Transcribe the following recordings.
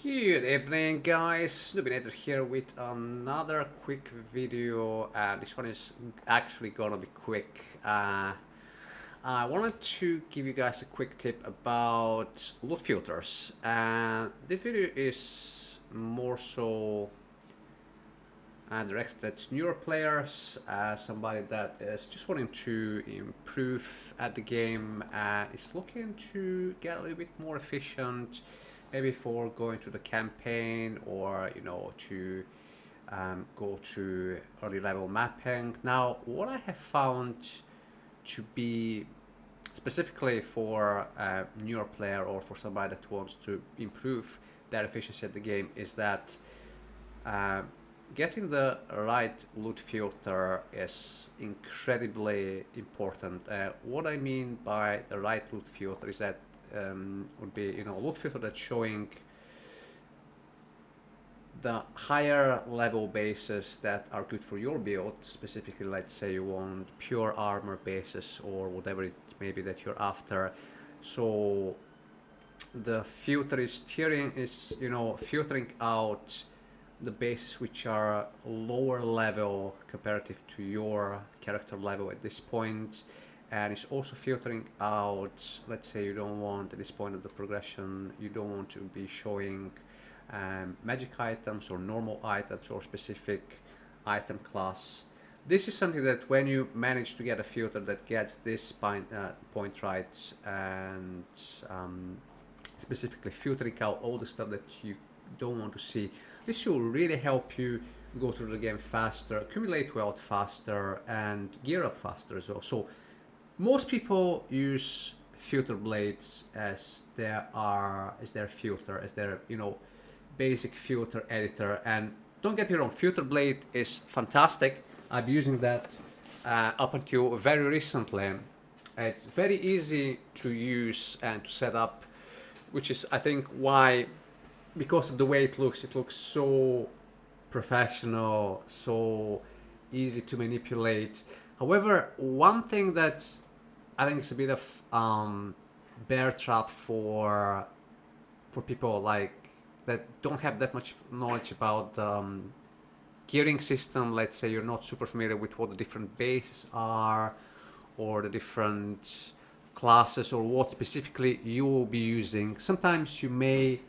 Good evening, guys. Nubinator here with another quick video. This one is actually gonna be quick. I wanted to give you guys a quick tip about loot filters. This video is more so directed at newer players, somebody that is just wanting to improve at the game and is looking to get a little bit more efficient, maybe for going to the campaign or to go to early level mapping. Now, what I have found to be specifically for a newer player or for somebody that wants to improve their efficiency at the game is that uh, getting the right loot filter is incredibly important. What I mean by the right loot filter is that would be a loot filter that's showing the higher level bases that are good for your build. Specifically, let's say you want pure armor bases or whatever it may be that you're after. So the filter is filtering out the bases which are lower level comparative to your character level at this point, and it's also filtering out, let's say you don't want at this point of the progression, you don't want to be showing magic items or normal items or specific item class. This is something that when you manage to get a filter that gets this point right and specifically filtering out all the stuff that you don't want to see, this will really help you go through the game faster, accumulate wealth faster, and gear up faster as well. So most people use filter blades as their filter, as their basic filter editor. And don't get me wrong, filter blade is fantastic. I've been using that up until very recently. It's very easy to use and to set up, which is I think why, because of the way it looks so professional, so easy to manipulate. However, one thing that I think is a bit of bear trap for people like that don't have that much knowledge about gearing system. Let's say you're not super familiar with what the different bases are or the different classes or what specifically you will be using. Sometimes you may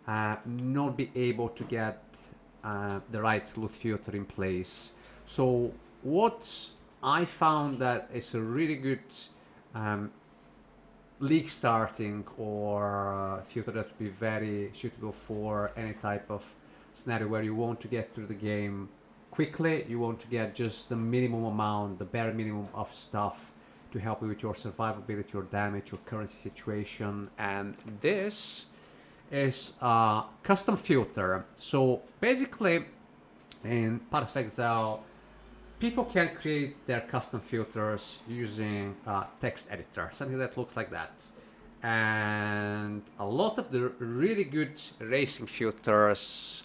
not be able to get the right loot filter in place. So what I found that is a really good league starting or filter that would be very suitable for any type of scenario where you want to get through the game quickly, you want to get just the minimum amount, the bare minimum of stuff to help you with your survivability, your damage, your currency situation. And this is a custom filter. So basically in PathOfExile, people can create their custom filters using a text editor, something that looks like that. And a lot of the really good racing filters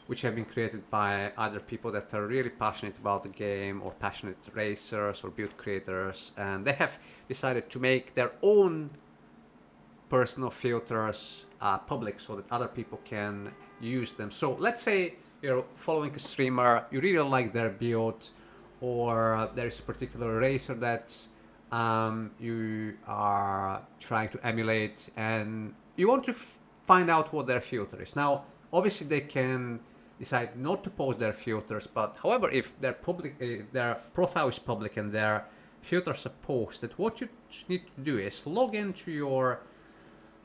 which have been created by other people that are really passionate about the game or passionate racers or build creators, and they have decided to make their own personal filters public so that other people can use them. So let's say you're following a streamer, you really like their build, or there is a particular racer that you are trying to emulate and you want to find out what their filter is. Now, obviously they can decide not to post their filters, but however, if their profile is public and their filters are posted, what you need to do is log into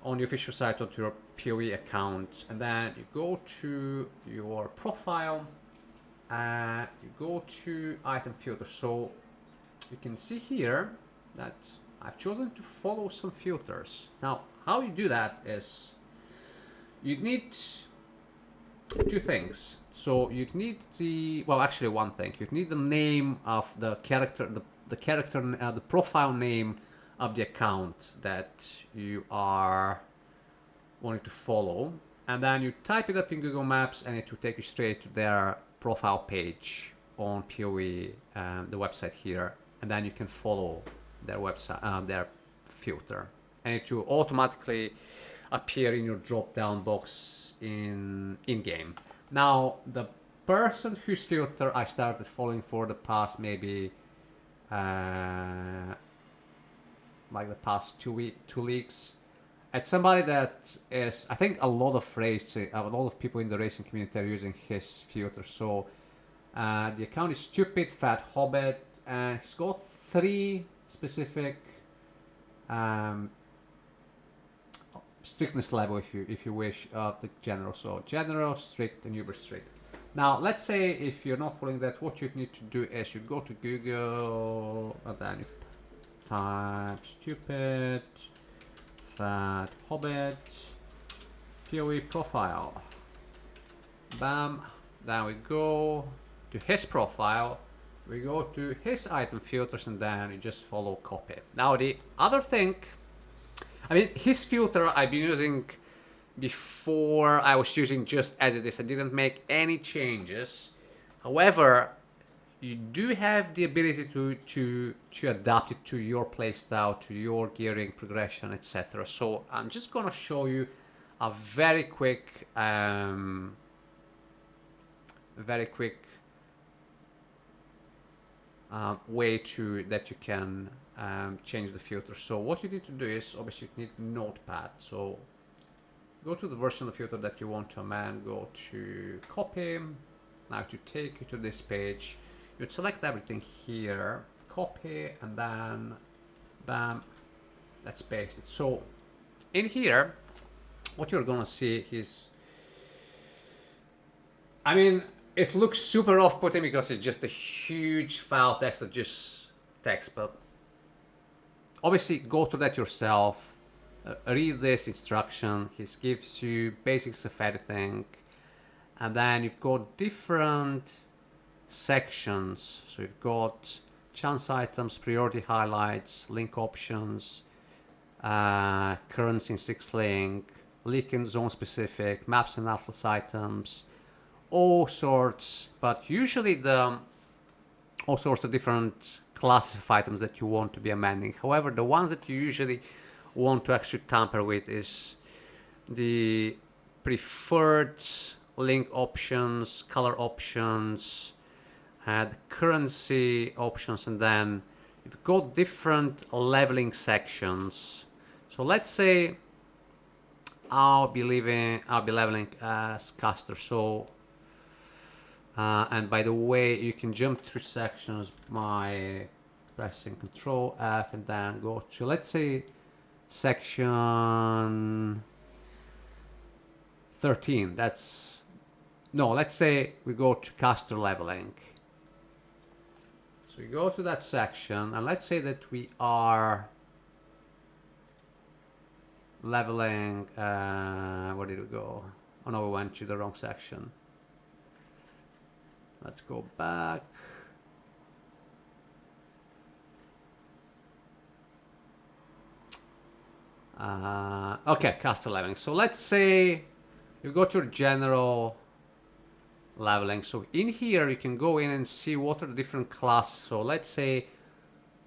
on the official site onto your POE account, and then you go to your profile and you go to item filter. So you can see here that I've chosen to follow some filters. Now, how you do that is you need two things. So you need actually one thing. You need the name of the character, the profile name of the account that you are wanting to follow, and then you type it up in Google Maps and it will take you straight to their profile page on POE, the website here, and then you can follow their website, their filter, and it will automatically appear in your drop down box in game. Now, the person whose filter I started following for the past maybe like the past 2 weeks, it's somebody that is, I think a lot of people in the racing community are using his filter. So the account is Stupid Fat Hobbit, and he's got 3 specific strictness level, if you wish, of the general. So general, strict, and uber strict. Now, let's say if you're not following that, what you need to do is you go to Google and then you type Stupid Fat Hobbit POE profile. Bam. Then we go to his profile. We go to his item filters, and then you just follow copy. Now, the other thing, I mean, his filter I've been using before. I was using just as it is. I didn't make any changes. However, you do have the ability to adapt it to your playstyle, to your gearing progression, etc. So I'm just gonna show you a very quick way that you can change the filter. So what you need to do is, obviously you need Notepad. So go to the version of the filter that you want to amend, go to copy. Now to take you to this page, you'd select everything here, copy, and then bam, let's paste it. So in here, what you're gonna see is, I mean, it looks super off-putting because it's just a huge file text of just text, but obviously go through that yourself, read this instruction. He gives you basics of editing, and then you've got different sections. So you've got chance items, priority highlights, link options, currency in 6 link, leak and zone specific, maps and atlas items, all sorts, but usually all sorts of different classes of items that you want to be amending. However, the ones that you usually want to actually tamper with is the preferred link options, color options, the currency options, and then you've got different leveling sections. So let's say I'll be leveling as caster. So and by the way, you can jump through sections by pressing Control F and then go to, let's say, section 13. Let's say we go to caster leveling. So we go to that section, and let's say that we are leveling, where did we go? Oh no, we went to the wrong section. Let's go back. Okay, caster leveling. So let's say you go to general leveling. So in here you can go in and see what are the different classes. So let's say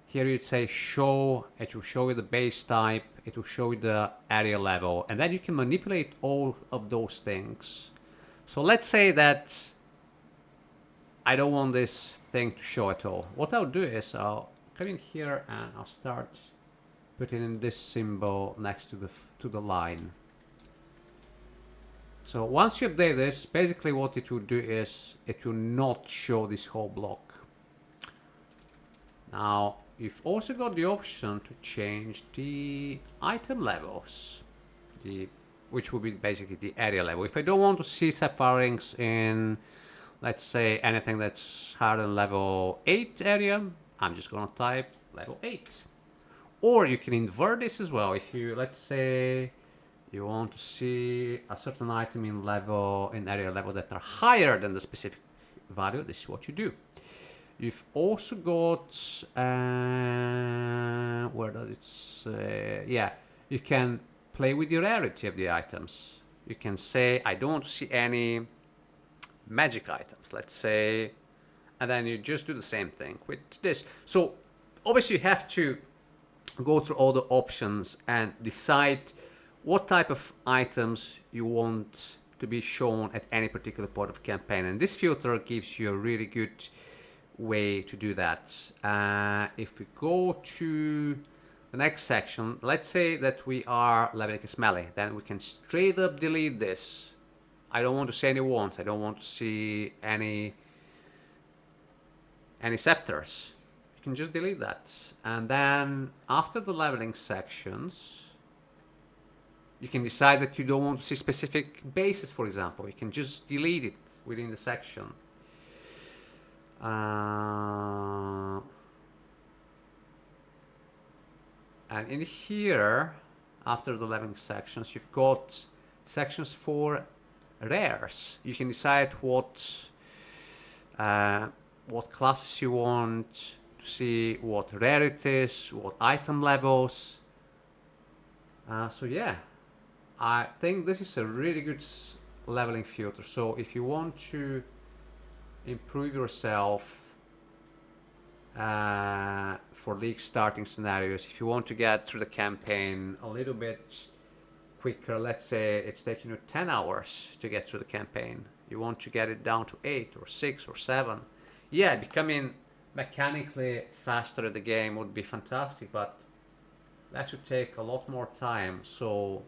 here you'd say show. It will show you the base type. It will show you the area level, and then you can manipulate all of those things. So let's say that I don't want this thing to show at all. What I'll do is I'll come in here and I'll start putting in this symbol next to the line. So once you update this, basically what it will do is it will not show this whole block. Now you've also got the option to change the item levels, which will be basically the area level. If I don't want to see sapphire rings in, let's say, anything that's higher than level 8 area, I'm just gonna type level 8. Or you can invert this as well. If you, let's say, you want to see a certain item in area level that are higher than the specific value, this is what you do. You've also got, where does it say? Yeah, you can play with the rarity of the items. You can say, I don't want to see any magic items, let's say, and then you just do the same thing with this. So obviously you have to go through all the options and decide what type of items you want to be shown at any particular point of campaign. And this filter gives you a really good way to do that. If we go to the next section, let's say that we are leveling as melee, then we can straight up delete this. I don't want to see any wands. I don't want to see any scepters. You can just delete that. And then after the leveling sections, you can decide that you don't want to see specific bases, for example. You can just delete it within the section. And in here, after the leveling sections, you've got sections for rares. You can decide what classes you want to see, what rarities, what item levels. So yeah, I think this is a really good leveling filter. So if you want to improve yourself for league starting scenarios, if you want to get through the campaign a little bit quicker, let's say it's taking you 10 hours to get through the campaign, you want to get it down to 8 or 6 or 7, yeah, becoming mechanically faster at the game would be fantastic, but that would take a lot more time. So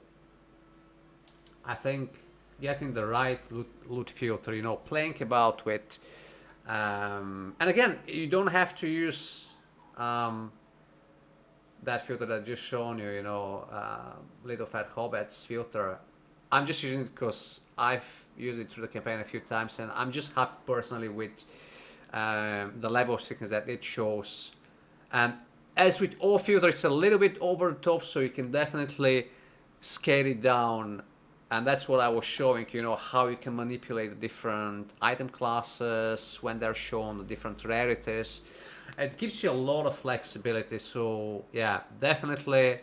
I think getting the right loot filter, you know, playing about with, and again, you don't have to use that filter that I just shown you, you know, Little Fat Hobbits filter. I'm just using it because I've used it through the campaign a few times, and I'm just happy personally with the level of sickness that it shows. And as with all filters, it's a little bit over the top, so you can definitely scale it down. And that's what I was showing, you know, how you can manipulate the different item classes when they're shown, the different rarities. It gives you a lot of flexibility. So yeah, definitely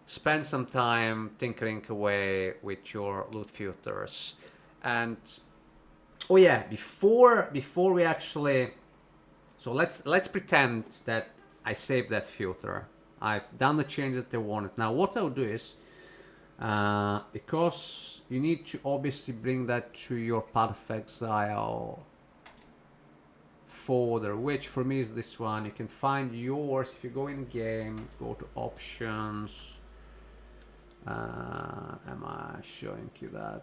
spend some time tinkering away with your loot filters. And oh yeah, before we actually, so let's pretend that I saved that filter. I've done the change that I wanted. Now what I'll do is, because you need to obviously bring that to your PathOfExile folder, which for me is this one. You can find yours if you go in game, go to options. Am I showing you that?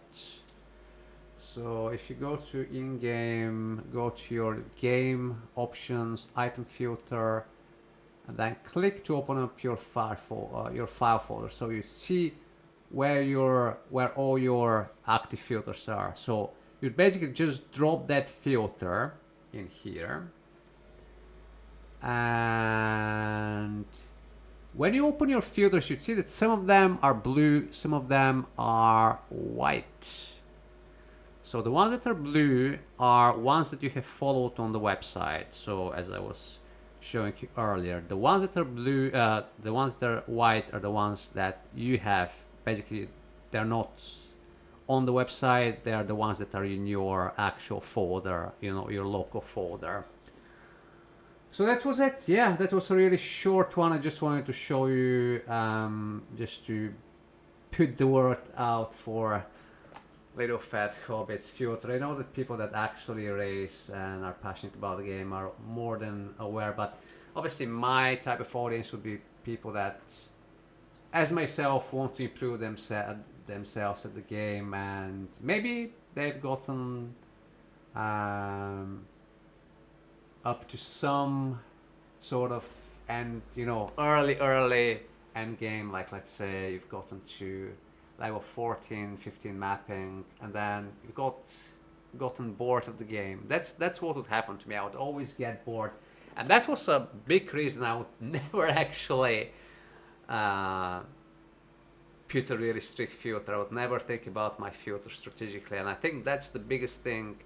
So if you go to in-game, go to your game options, item filter, and then click to open up your file folder. So you see where all your active filters are. So you basically just drop that filter in here, and when you open your filters, you'd see that some of them are blue, some of them are white. So the ones that are blue are ones that you have followed on the website. So as I was showing you earlier, the ones that are blue, the ones that are white are the ones that you have. Basically, they're not on the website. They are the ones that are in your actual folder, you know, your local folder. So that was it. Yeah, that was a really short one. I just wanted to show you, just to put the word out for Little Fat Hobbits filter. I know that people that actually race and are passionate about the game are more than aware, but obviously my type of audience would be people that, as myself, want to improve themselves at the game, and maybe they've gotten up to some sort of early end game, like let's say you've gotten to level 14, 15 mapping, and then you've gotten bored of the game. That's what would happen to me. I would always get bored, and that was a big reason I would never actually put a really strict filter. I would never think about my filter strategically, and I think that's the biggest thing.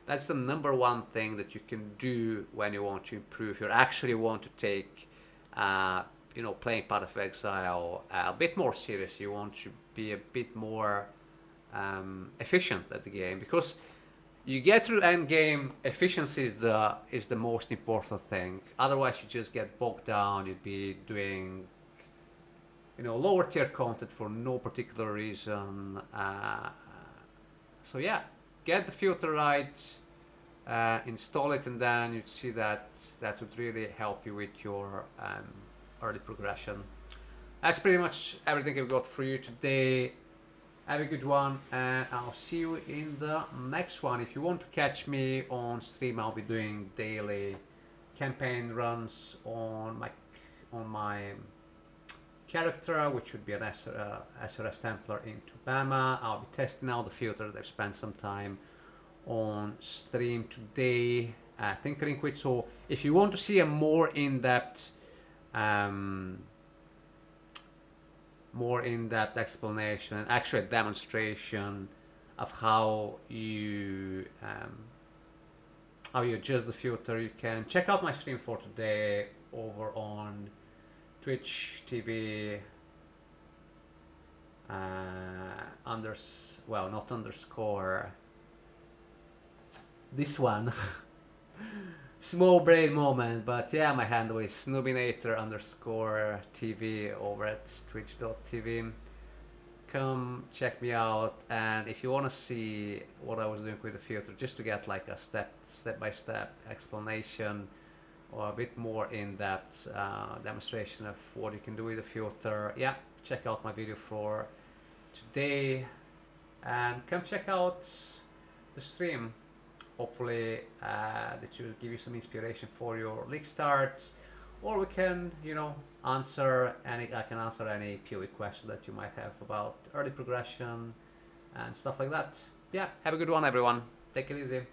That's the number one thing that you can do when you want to improve. You actually want to take, playing PathOfExile a bit more serious. You want to be a bit more efficient at the game, because you get through end game. Efficiency is the most important thing. Otherwise, you just get bogged down. You'd be doing lower tier content for no particular reason, So yeah, get the filter right, install it, and then you'd see that that would really help you with your early progression. That's pretty much everything I've got for you today. Have a good one, and I'll see you in the next one. If you want to catch me on stream, I'll be doing daily campaign runs on my character, which would be an SRS Templar into Bama. I'll be testing out the filter. I've spent some time on stream today tinkering with. So if you want to see a more in-depth explanation and actually a demonstration of how you adjust the filter, you can check out my stream for today over on Twitch TV not underscore this one. Small brain moment, but yeah, my handle is Snoobinator_TV over at twitch.tv. Come check me out, and if you want to see what I was doing with the filter, just to get like a step-by-step explanation or a bit more in-depth demonstration of what you can do with the filter, yeah, check out my video for today, and come check out the stream. Hopefully that will give you some inspiration for your Leaguestart, or we can, I can answer any POE question that you might have about early progression and stuff like that. Yeah, have a good one, everyone. Take it easy.